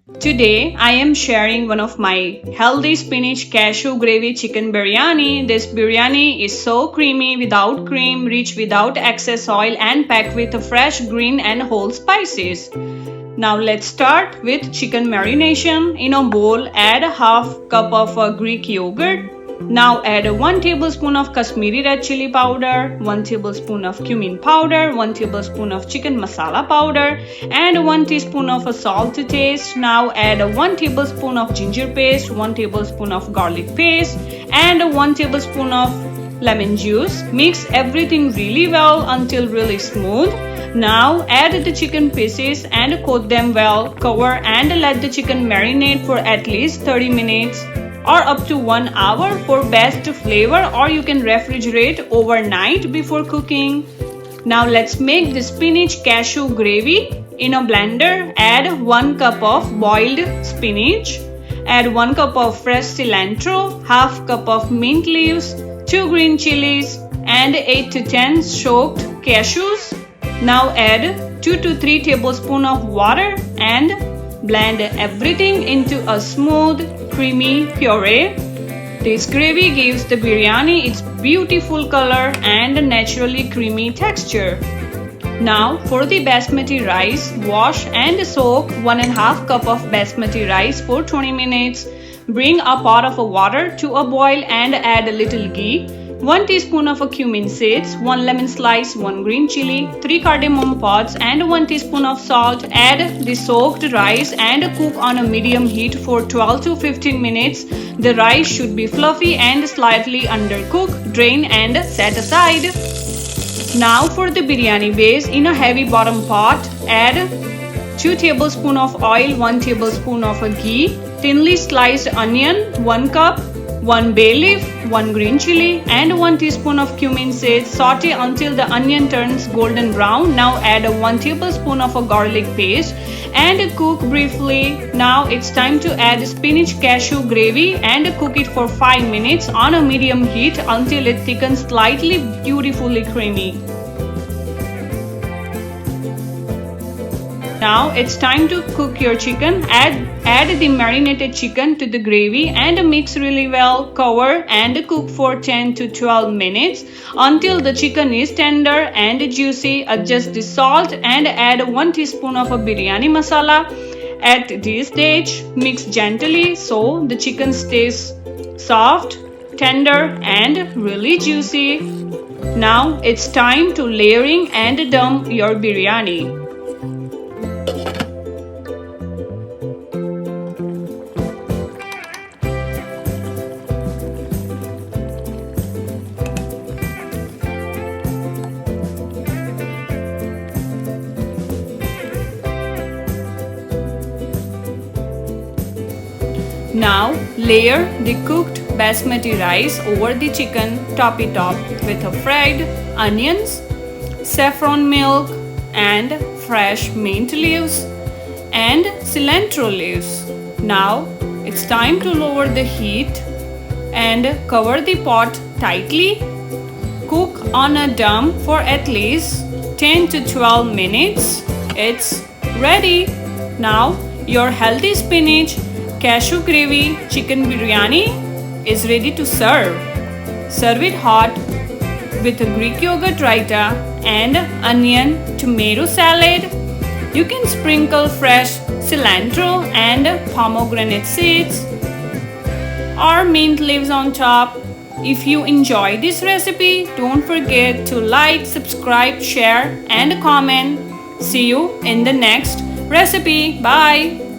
Today I am sharing one of my healthy spinach cashew gravy chicken biryani. This biryani is so creamy without cream, rich without excess oil and packed with fresh green and whole spices. Now let's start with chicken marination. In a bowl, add half cup of Greek yogurt. Now add 1 tablespoon of Kashmiri red chilli powder, 1 tablespoon of cumin powder, 1 tablespoon of chicken masala powder, and 1 teaspoon of salt to taste. Now add 1 tablespoon of ginger paste, 1 tablespoon of garlic paste, and 1 tablespoon of lemon juice. Mix everything really well until really smooth. Now add the chicken pieces and coat them well. Cover and let the chicken marinate for at least 30 minutes or up to 1 hour for best flavor, or you can refrigerate overnight before cooking. Now let's make the spinach cashew gravy. In a blender, add 1 cup of boiled spinach. Add 1 cup of fresh cilantro, half cup of mint leaves, 2 green chilies, and 8 to 10 soaked cashews. Now add 2 to 3 tablespoons of water and blend everything into a smooth, creamy puree. This gravy gives the biryani its beautiful color and naturally creamy texture. Now for the basmati rice, wash and soak 1.5 cup of basmati rice for 20 minutes. Bring a pot of water to a boil and add a little ghee, 1 teaspoon of cumin seeds, 1 lemon slice, 1 green chili, 3 cardamom pods, and 1 teaspoon of salt. Add the soaked rice and cook on a medium heat for 12 to 15 minutes. The rice should be fluffy and slightly undercooked. Drain and set aside. Now for the biryani base, in a heavy bottom pot, add 2 tablespoons of oil, 1 tablespoon of ghee, thinly sliced onion, 1 cup, 1 bay leaf, 1 green chili, and 1 teaspoon of cumin seeds. Saute until the onion turns golden brown. Now add 1 tablespoon of garlic paste and cook briefly. Now it's time to add spinach cashew gravy and cook it for 5 minutes on a medium heat until it thickens slightly beautifully creamy. Now it's time to cook your chicken. Add the marinated chicken to the gravy and mix really well. Cover and cook for 10 to 12 minutes until the chicken is tender and juicy. Adjust the salt and add 1 teaspoon of biryani masala. At this stage, mix gently so the chicken stays soft, tender, and really juicy. Now it's time to layering and dum your biryani. Now layer the cooked basmati rice over the chicken. Top it up with fried onions, saffron milk, and fresh mint leaves and cilantro leaves. Now it's time to lower the heat and cover the pot tightly. Cook on a dum for at least 10 to 12 minutes. It's ready. Now your healthy spinach cashew gravy chicken biryani is ready to serve. Serve it hot with a Greek yogurt raita and onion tomato salad. You can sprinkle fresh cilantro and pomegranate seeds or mint leaves on top. If you enjoy this recipe, don't forget to like, subscribe, share, and comment. See you in the next recipe. Bye.